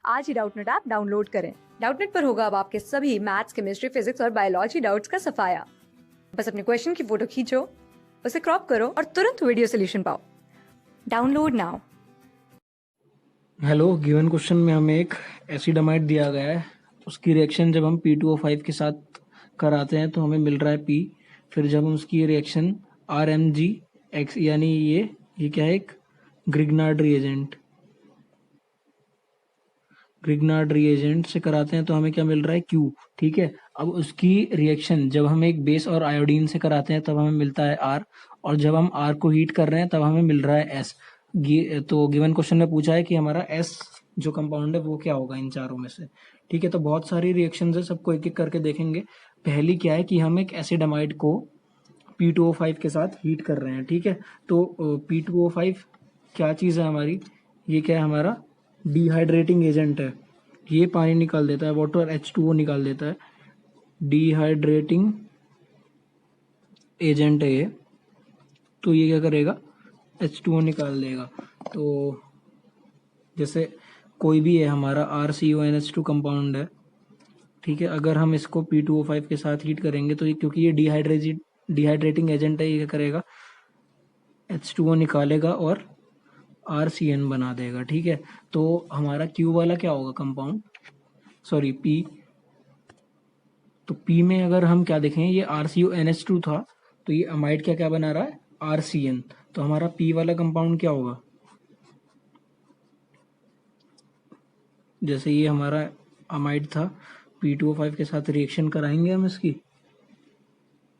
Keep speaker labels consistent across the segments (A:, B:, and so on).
A: आज ही Doubtnut app download करें। Doubtnut पर होगा अब आपके सभी मैथ्स, केमिस्ट्री, फिजिक्स और बायोलॉजी डाउट्स का सफाया। बस अपने क्वेश्चन की फोटो खींचो, उसे क्रॉप करो और तुरंत वीडियो सोल्यूशन पाओ। Download now.
B: Hello, given question में हमें एक एसिडामाइड दिया गया है। उसकी रिएक्शन जब हम P2O5 के साथ कराते हैं तो हमें मिल रहा है P। फिर जब हम उसकी रिएक्शन RMgX यानी ये क्या है, एक ग्रिग्नार्ड रिएजेंट से कराते हैं तो हमें क्या मिल रहा है, Q। ठीक है, अब उसकी रिएक्शन जब हम एक बेस और आयोडीन से कराते हैं तब हमें मिलता है R, और जब हम R को हीट कर रहे हैं तब हमें मिल रहा है S। तो गिवन क्वेश्चन में पूछा है कि हमारा S जो कंपाउंड है वो क्या होगा इन चारों में से। ठीक है, तो बहुत सारी रिएक्शंस है, सबको एक एक करके देखेंगे। पहली क्या है कि हम एक एसिडामाइड को P2O5 के साथ हीट कर रहे हैं। ठीक है, तो P2O5 क्या चीज़ है हमारी, ये क्या है, हमारा डिहाइड्रेटिंग एजेंट है। ये पानी निकाल देता है, वाटर H2O निकाल देता है, डिहाइड्रेटिंग एजेंट है ये। तो ये क्या करेगा, H2O निकाल देगा। तो जैसे कोई भी है हमारा RCONH2 कंपाउंड है, ठीक है, अगर हम इसको P2O5 के साथ हीट करेंगे तो ये, क्योंकि ये डिहाइड्रेटिंग एजेंट है, ये क्या करेगा, H2O निकालेगा और RCN बना देगा। ठीक है, तो हमारा Q वाला क्या होगा कंपाउंड, सॉरी P। तो P में अगर हम क्या देखें, ये RCONH2 था, तो ये अमाइड क्या क्या बना रहा है, RCN। तो हमारा P वाला कंपाउंड क्या होगा, जैसे ये हमारा अमाइड था, P2O5 के साथ रिएक्शन कराएंगे हम इसकी,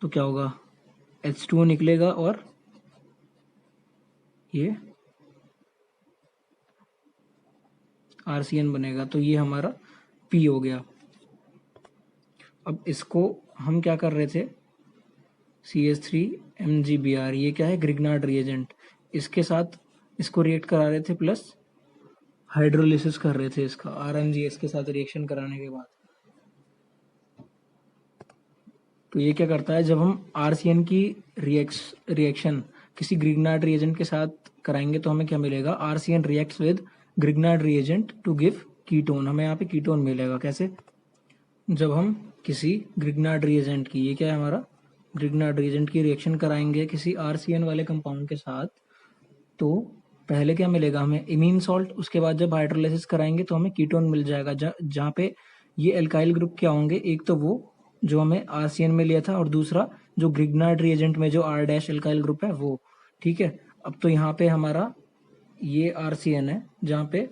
B: तो क्या होगा, H2O निकलेगा और ये RCN बनेगा। तो ये हमारा P हो गया। अब इसको हम क्या कर रहे थे, CH3MgBr, ये क्या है, ग्रिग्नार्ड रिएजेंट, इसके साथ इसको रिएक्ट करा रहे थे, प्लस हाइड्रोलिसिस कर रहे थे इसका RMgS के साथ रिएक्शन कराने के बाद। तो ये क्या करता है, जब हम RCN की रिएक्शन किसी ग्रिग्नार्ड रिएजेंट के साथ कराएंगे तो हमें क्या मिलेगा, RCN reacts with Grignard reagent to give ketone. हमें यहाँ पे कीटोन मिलेगा कैसे, जब हम किसी ग्रिग्नार्ड रिएजेंट की, ये क्या है हमारा ग्रिग्नार्ड रिएजेंट की रिएक्शन कराएंगे किसी RCN वाले कंपाउंड के साथ, तो पहले क्या मिलेगा हमें, इमीन सॉल्ट। उसके बाद जब हाइड्रोलाइसिस कराएंगे तो हमें कीटोन मिल जाएगा, जहाँ पे ये एल्काइल ग्रुप क्या होंगे, एक तो वो जो हमें RCN में लिया था, और दूसरा जो ग्रिग्नार्ड रिएजेंट में जो R डैश एल्काइल ग्रुप है वो। ठीक है, अब तो यहाँ पे हमारा ये RCN है, जहाँ पे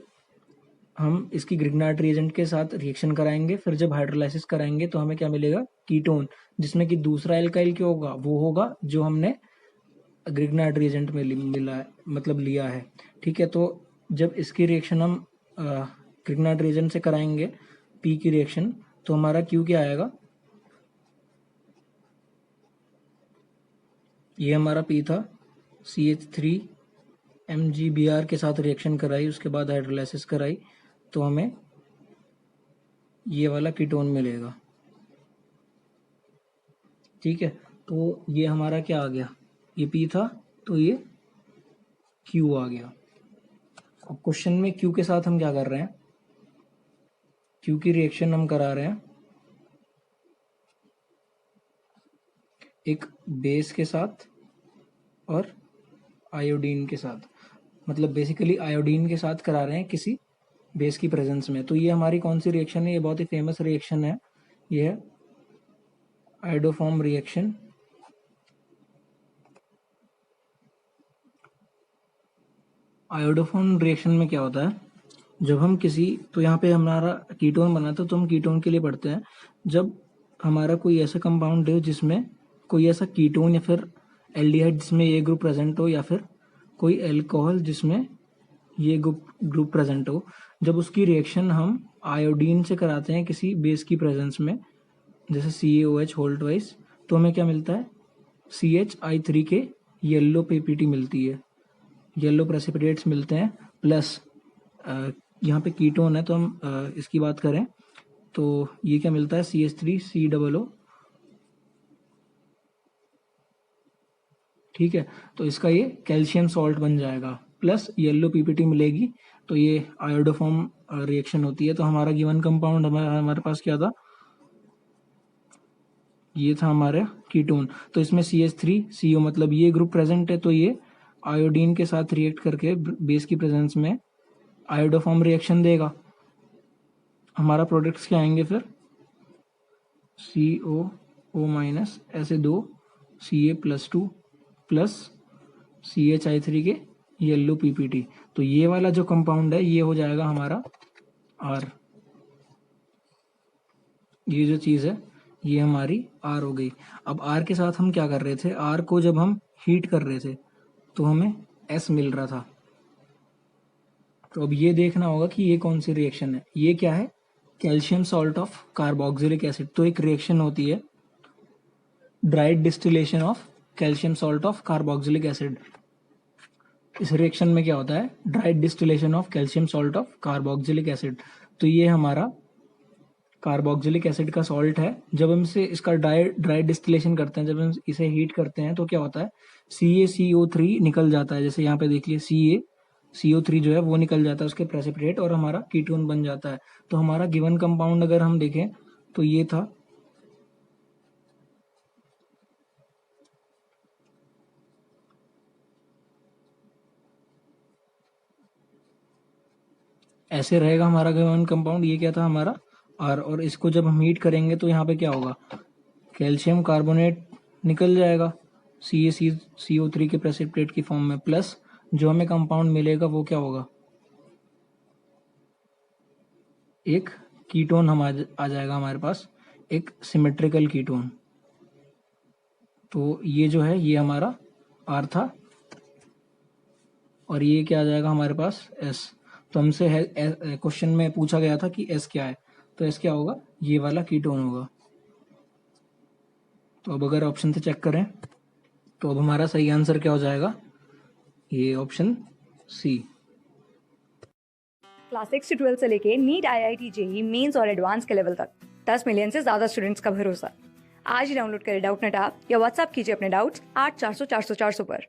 B: हम इसकी ग्रिग्नार्ड रिएजेंट के साथ रिएक्शन कराएंगे, फिर जब हाइड्रोलाइसिस कराएंगे तो हमें क्या मिलेगा, कीटोन, जिसमें कि दूसरा एल्काइल क्या होगा, वो होगा जो हमने ग्रिग्नार्ड रिएजेंट में मिला है, मतलब लिया है। ठीक है, तो जब इसकी रिएक्शन हम ग्रिग्नार्ड रिएजेंट से कराएंगे P की रिएक्शन, तो हमारा Q क्या आएगा, ये हमारा P था, CH3MgBr के साथ रिएक्शन कराई, उसके बाद हाइड्रोलाइसिस कराई, तो हमें ये वाला कीटोन मिलेगा। ठीक है, तो ये हमारा क्या आ गया, ये P था, तो ये Q आ गया। अब क्वेश्चन में Q के साथ हम क्या कर रहे हैं, Q की रिएक्शन हम करा रहे हैं एक बेस के साथ और आयोडीन के साथ, मतलब बेसिकली आयोडीन के साथ करा रहे हैं किसी बेस की प्रेजेंस में। तो ये हमारी कौन सी रिएक्शन है, ये बहुत ही फेमस रिएक्शन है, ये है आयोडोफॉर्म रिएक्शन। आयोडोफॉर्म रिएक्शन में क्या होता है, जब हम किसी, तो यहाँ पे हमारा कीटोन बना था, तो हम कीटोन के लिए पढ़ते हैं, जब हमारा कोई ऐसा कंपाउंड है जिसमें कोई ऐसा कीटोन या फिर एल्डिहाइड जिसमें ये ग्रुप प्रेजेंट हो, या फिर कोई अल्कोहल जिसमें ये ग्रुप प्रेजेंट हो, जब उसकी रिएक्शन हम आयोडीन से कराते हैं किसी बेस की प्रेजेंस में, जैसे CaOH होल्ड वाइज, तो हमें क्या मिलता है, CH3 के येलो पीपीटी मिलती है, येलो प्रेसिपिटेट्स मिलते हैं, प्लस यहाँ पे कीटोन है, तो हम इसकी बात करें तो ये क्या मिलता है, CH3COO। ठीक है, तो इसका ये कैल्शियम सॉल्ट बन जाएगा, प्लस येलो पीपीटी मिलेगी, तो ये आयोडोफॉर्म रिएक्शन होती है। तो हमारा गिवन कंपाउंड हमारे पास क्या था, ये था हमारा कीटोन। तो इसमें CH3CO मतलब ये ग्रुप प्रेजेंट है, तो ये आयोडीन के साथ रिएक्ट करके बेस की प्रेजेंस में आयोडोफॉर्म रिएक्शन देगा। हमारा प्रोडक्ट्स क्या आएंगे फिर, COO माइनस ऐसे 2 Ca+2 प्लस CHI3 के येलो PPT। तो ये वाला जो कंपाउंड है ये हो जाएगा हमारा R। ये जो चीज है ये हमारी R हो गई। अब R के साथ हम क्या कर रहे थे, R को जब हम हीट कर रहे थे तो हमें S मिल रहा था। तो अब ये देखना होगा कि ये कौन सी रिएक्शन है। ये क्या है, calcium salt of carboxylic acid. तो एक रिएक्शन होती है dried distillation of calcium salt of carboxylic acid. इस रिएक्शन में क्या होता है, dried distillation of calcium salt of carboxylic acid. तो ये हमारा कार्बोक्सिलिक एसिड का सॉल्ट है। जब हम इसे इसका ड्राई डिस्टिलेशन करते हैं, जब हम इसे हीट करते हैं तो क्या होता है, CaCO3 निकल जाता है। जैसे यहाँ पे देख लिए CaCO3 जो है वो निकल जाता है उसके प्रेसिपिटेट, और हमारा कीटोन बन जाता है। तो हमारा गिवन कंपाउंड अगर हम देखें तो ये था ऐसे रहेगा हमारा गिवन कंपाउंड। ये क्या था हमारा R, और इसको जब हम हीट करेंगे तो यहाँ पे क्या होगा, कैल्शियम कार्बोनेट निकल जाएगा CaCO3 के प्रेसिपिटेट की फॉर्म में, प्लस जो हमें कंपाउंड मिलेगा वो क्या होगा, एक कीटोन आ जाएगा हमारे पास, एक सिमेट्रिकल कीटोन। तो ये जो है ये हमारा R था, और ये क्या आ जाएगा हमारे पास S। तो हमसे क्वेश्चन में पूछा गया था कि S क्या है, तो S क्या होगा, ये वाला कीटोन होगा। तो अब अगर ऑप्शन से चेक करें तो अब हमारा सही आंसर क्या हो जाएगा, ये ऑप्शन C।
A: क्लास 6 से 12 से लेके नीट, IIT, JEE मेंस और एडवांस के लेवल तक 10 मिलियन से ज्यादा स्टूडेंट्स का भरोसा। आज ही डाउनलोड करें डाउटनेट ऐप या व्हाट्सएप कीजिए अपने डाउट्स 8400 400 400 पर।